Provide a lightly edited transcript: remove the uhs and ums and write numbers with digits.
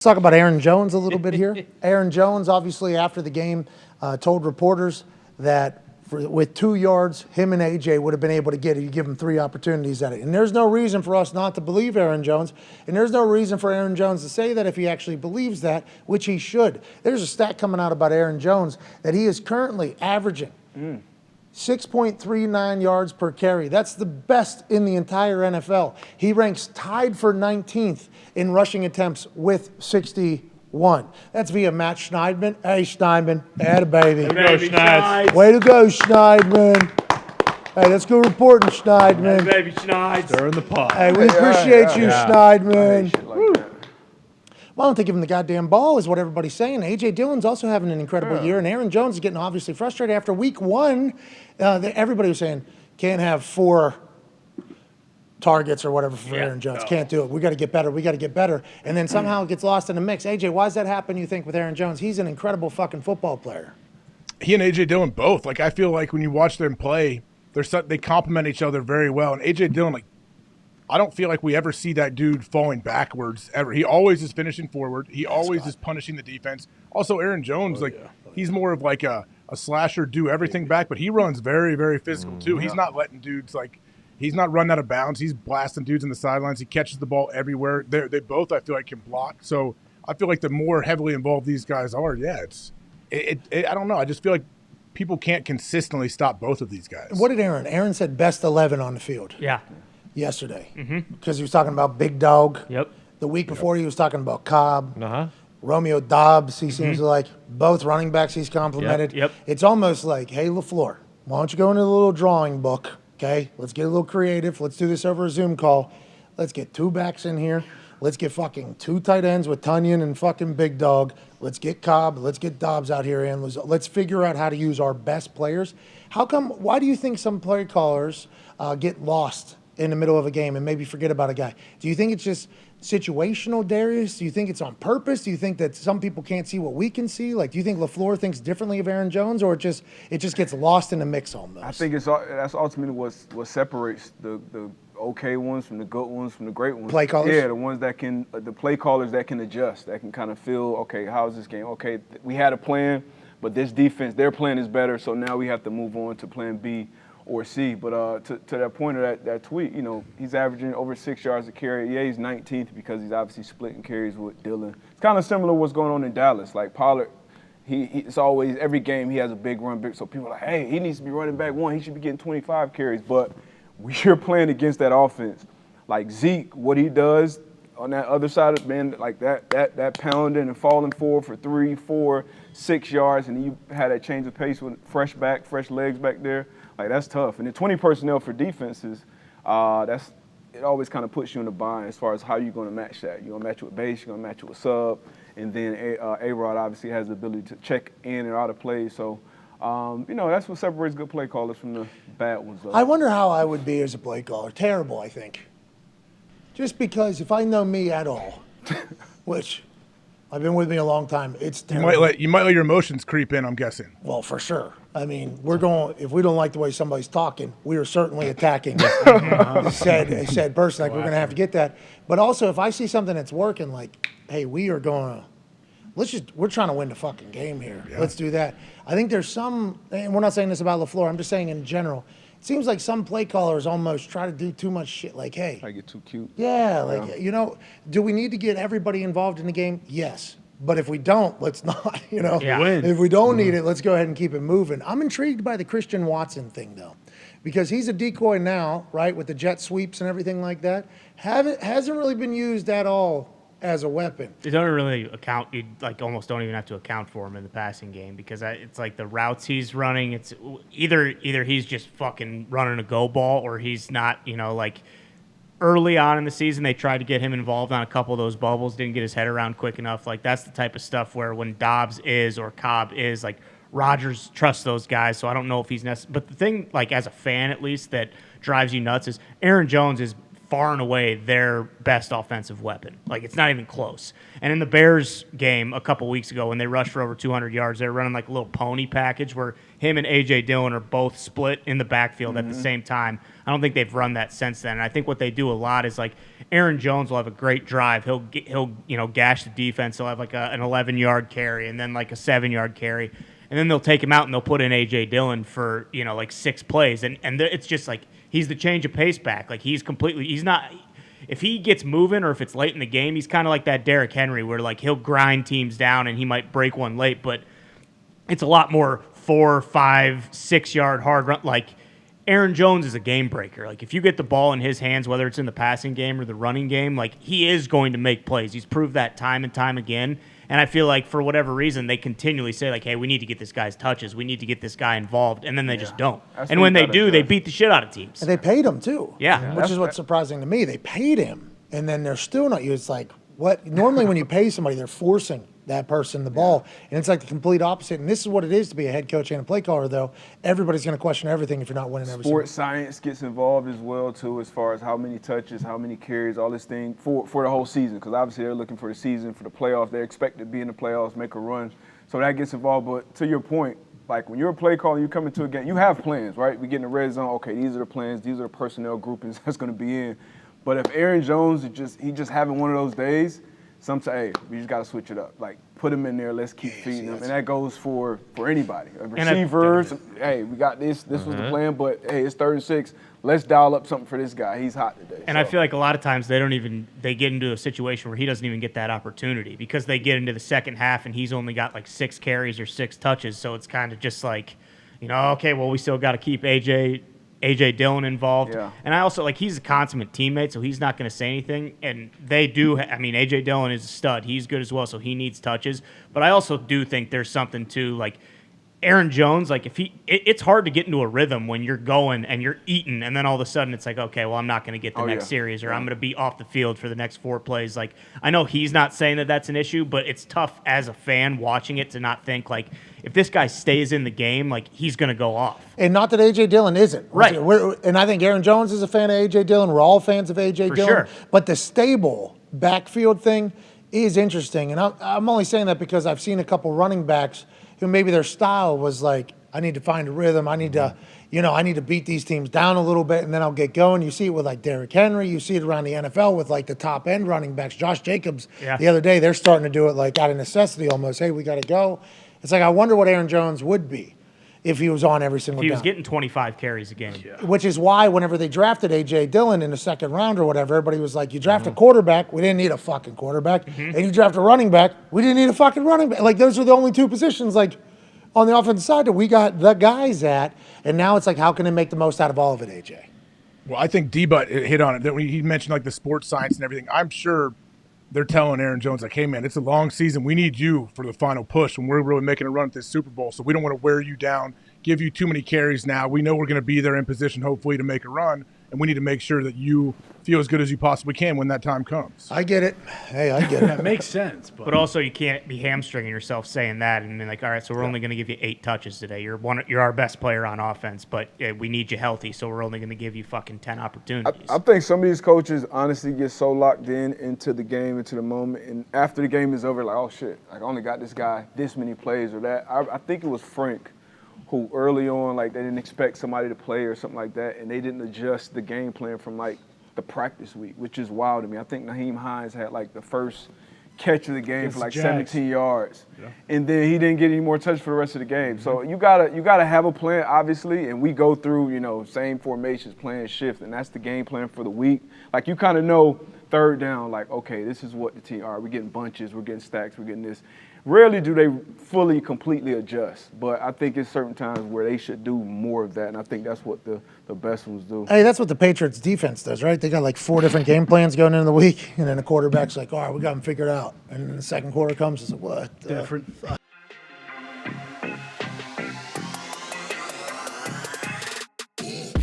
Talk about Aaron Jones a little bit here. Aaron Jones, obviously, after the game, told reporters that with 2 yards, him and AJ would have been able to get it. You give him 3 opportunities at it. And there's no reason for us not to believe Aaron Jones. And there's no reason for Aaron Jones to say that if he actually believes that, which he should. There's a stat coming out about Aaron Jones that he is currently averaging 6.39 yards per carry. That's the best in the entire NFL. He ranks tied for 19th in rushing attempts with 61. That's via Matt Schneidman. Hey, Schneidman. Atta baby. Way to go, Schneid. Way to go, Schneidman. Hey, let's go reporting, Schneidman. Hey, baby Schneid. Stir in the pot. Hey, we appreciate you, Schneidman. Like Well, I don't think give him the goddamn ball is what everybody's saying. A.J. Dillon's also having an incredible year, and Aaron Jones is getting obviously frustrated. After week 1, everybody was saying, can't have 4 targets or whatever for Aaron Jones. Can't do it. We got to get better. We got to get better. And then somehow it gets lost in the mix. A.J., why does that happen, you think, with Aaron Jones? He's an incredible fucking football player. He and A.J. Dillon both. Like, I feel like when you watch them play, they complement each other very well. And A.J. Dillon, like, I don't feel like we ever see that dude falling backwards ever. He always is finishing forward. He always is punishing the defense. Also, Aaron Jones, he's more of like a slasher, do everything back, but he runs very, very physical too. He's not letting dudes he's not running out of bounds. He's blasting dudes in the sidelines. He catches the ball everywhere. They both, I feel like, can block. So I feel like the more heavily involved these guys are, I don't know. I just feel like people can't consistently stop both of these guys. What did Aaron? Aaron said best 11 on the field. Yeah. Yesterday, because he was talking about Big Dog. Yep. The week before, he was talking about Cobb. Romeo Dobbs, he seems like both running backs he's complimented. Yep. It's almost like, hey, LaFleur, why don't you go into the little drawing book, okay? Let's get a little creative. Let's do this over a Zoom call. Let's get 2 backs in here. Let's get fucking 2 tight ends with Tunyon and fucking Big Dog. Let's get Cobb. Let's get Dobbs out here. And let's figure out how to use our best players. Why do you think some play callers get lost in the middle of a game and maybe forget about a guy? Do you think it's just situational, Darius? Do you think it's on purpose? Do you think that some people can't see what we can see? Like, do you think LaFleur thinks differently of Aaron Jones, or it just gets lost in the mix almost? I think that's ultimately what separates the okay ones from the good ones from the great ones. Play callers? Yeah, the ones that can, the play callers that can adjust, that can kind of feel, okay, how's this game? Okay, we had a plan, but this defense, their plan is better, so now we have to move on to plan B or C. But to that point of that tweet, he's averaging over 6 yards a carry. Yeah, he's 19th because he's obviously splitting carries with Dillon. It's kind of similar to what's going on in Dallas. Like Pollard, it's always, every game he has a big run, so people are like, hey, he needs to be running back 1. He should be getting 25 carries. But we're playing against that offense. Like Zeke, what he does on that other side of like that pounding and falling forward for 3, 4, 6 yards, and you had that change of pace with fresh legs back there. Like, that's tough. And the 20 personnel for defenses, it always kind of puts you in a bind as far as how you're going to match that. You're going to match it with base, you're going to match it with sub, and then A-Rod obviously has the ability to check in and out of plays. So, that's what separates good play callers from the bad ones. I wonder how I would be as a play caller. Terrible, I think. Just because if I know me at all, which I've been with me a long time, it's terrible. You might let your emotions creep in, I'm guessing. Well, for sure. I mean, if we don't like the way somebody's talking, we are certainly attacking said person. Like, we're going to have to get that. But also, if I see something that's working, like, hey, we're trying to win the fucking game here. Yeah. Let's do that. I think there's and we're not saying this about LaFleur, I'm just saying in general, it seems like some play callers almost try to do too much shit. Like, hey. I get too cute. Yeah, do we need to get everybody involved in the game? Yes. But if we don't, let's not, If we don't need it, let's go ahead and keep it moving. I'm intrigued by the Christian Watson thing, though, because he's a decoy now, right, with the jet sweeps and everything like that. Hasn't really been used at all as a weapon. You don't really account. You almost don't even have to account for him in the passing game because it's like the routes he's running. It's either he's just fucking running a go ball or he's not. Early on in the season, they tried to get him involved on a couple of those bubbles, didn't get his head around quick enough. Like, that's the type of stuff where when Dobbs is or Cobb is, like, Rodgers trusts those guys, so I don't know if he's necessary. But the thing, like, as a fan at least, that drives you nuts is Aaron Jones is far and away their best offensive weapon. Like, it's not even close. And in the Bears game a couple weeks ago when they rushed for over 200 yards, they were running like a little pony package where him and A.J. Dillon are both split in the backfield at the same time. I don't think they've run that since then. And I think what they do a lot is, like, Aaron Jones will have a great drive. He'll gash the defense. He'll have like an 11-yard carry and then like a 7-yard carry. And then they'll take him out and they'll put in A.J. Dillon for, like 6 plays. And it's just like he's the change of pace back. Like he's not – if he gets moving or if it's late in the game, he's kind of like that Derrick Henry where like he'll grind teams down and he might break one late. But it's a lot more 4, 5, 6-yard hard run. Like Aaron Jones is a game breaker. Like if you get the ball in his hands, whether it's in the passing game or the running game, like he is going to make plays. He's proved that time and time again. And I feel like for whatever reason, they continually say, like, hey, we need to get this guy's touches. We need to get this guy involved. And then they just don't. And when they do, they beat the shit out of teams. And they paid him, too. Yeah. Which is what's surprising to me. They paid him, and then they're still not used. It's like, what? Normally when you pay somebody, they're forcing that person the ball. And it's like the complete opposite. And this is what it is to be a head coach and a play caller, though. Everybody's going to question everything if you're not winning every single. Sports science gets involved as well, too, as far as how many touches, how many carries, all this thing for the whole season. Because obviously they're looking for the season, for the playoffs. They're expected to be in the playoffs, make a run. So that gets involved. But to your point, like when you're a play caller, you come into a game, you have plans, right? We get in the red zone. Okay, these are the plans. These are the personnel groupings that's going to be in. But if Aaron Jones is just having one of those days, sometimes, hey, we just got to switch it up. Like, put him in there. Let's keep feeding him. And that goes for anybody. Receivers, hey, we got this. This was the plan, but, hey, it's 36. Let's dial up something for this guy. He's hot today. And I feel like a lot of times they get into a situation where he doesn't even get that opportunity because they get into the second half and he's only got like 6 carries or 6 touches. So it's kind of just like, okay, well, we still got to keep A.J. Dillon involved. Yeah. And I also, like, he's a consummate teammate, so he's not going to say anything. And they do, A.J. Dillon is a stud. He's good as well, so he needs touches. But I also do think there's something to, like, Aaron Jones, like, it's hard to get into a rhythm when you're going and you're eating, and then all of a sudden it's like, okay, well, I'm not going to get the next series, or I'm going to be off the field for the next 4 plays. Like, I know he's not saying that that's an issue, but it's tough as a fan watching it to not think, like, if this guy stays in the game, like, he's going to go off. And not that A.J. Dillon isn't. Right. And I think Aaron Jones is a fan of A.J. Dillon. We're all fans of A.J. Dillon. Sure. But the stable backfield thing is interesting. And I'm only saying that because I've seen a couple running backs who maybe their style was like, I need to find a rhythm. I need to, I need to beat these teams down a little bit, and then I'll get going. You see it with, like, Derrick Henry. You see it around the NFL with, like, the top-end running backs. Josh Jacobs, the other day, they're starting to do it, like, out of necessity almost. Hey, we got to go. It's like, I wonder what Aaron Jones would be if he was on every single He down. was getting 25 carries a game. Yeah. Which is why whenever they drafted A.J. Dillon in the second round or whatever, everybody was like, you draft a quarterback, we didn't need a fucking quarterback. And you draft a running back, we didn't need a fucking running back. Like, those are the only 2 positions, like, on the offensive side that we got the guys at. And now it's like, how can they make the most out of all of it, A.J.? Well, I think D-Butt hit on it. That he mentioned, like, the sports science and everything. I'm sure they're telling Aaron Jones, like, hey, man, it's a long season. We need you for the final push when we're really making a run at this Super Bowl. So we don't want to wear you down, give you too many carries now. We know we're going to be there in position, hopefully, to make a run. And we need to make sure that you feel as good as you possibly can when that time comes. I get it. Hey, I get it. That makes sense. But also, you can't be hamstringing yourself saying that and then, like, all right, so we're only going to give you 8 touches today. You're our best player on offense, but we need you healthy, so we're only going to give you fucking 10 opportunities. I think some of these coaches honestly get so locked into the game, into the moment, and after the game is over, like, oh, shit, like, I only got this guy this many plays or that. I think it was Frank who early on, like, they didn't expect somebody to play or something like that, and they didn't adjust the game plan from, like, the practice week, which is wild to me. I think Naheem Hines had, like, the first catch of the game for, like, 17 yards. Yeah. And then he didn't get any more touch for the rest of the game. So you gotta have a plan, obviously, and we go through, same formations, plan, shift, and that's the game plan for the week. Like, you kind of know third down, like, okay, this is what the team are. We're getting bunches, we're getting stacks, we're getting this. Rarely do they fully, completely adjust, but I think it's certain times where they should do more of that, and I think that's what the best ones do. Hey, that's what the Patriots defense does, right? They got like 4 different game plans going into the week, and then the quarterback's like, all right, we got them figured out. And then the second quarter comes, it's like, what? Different.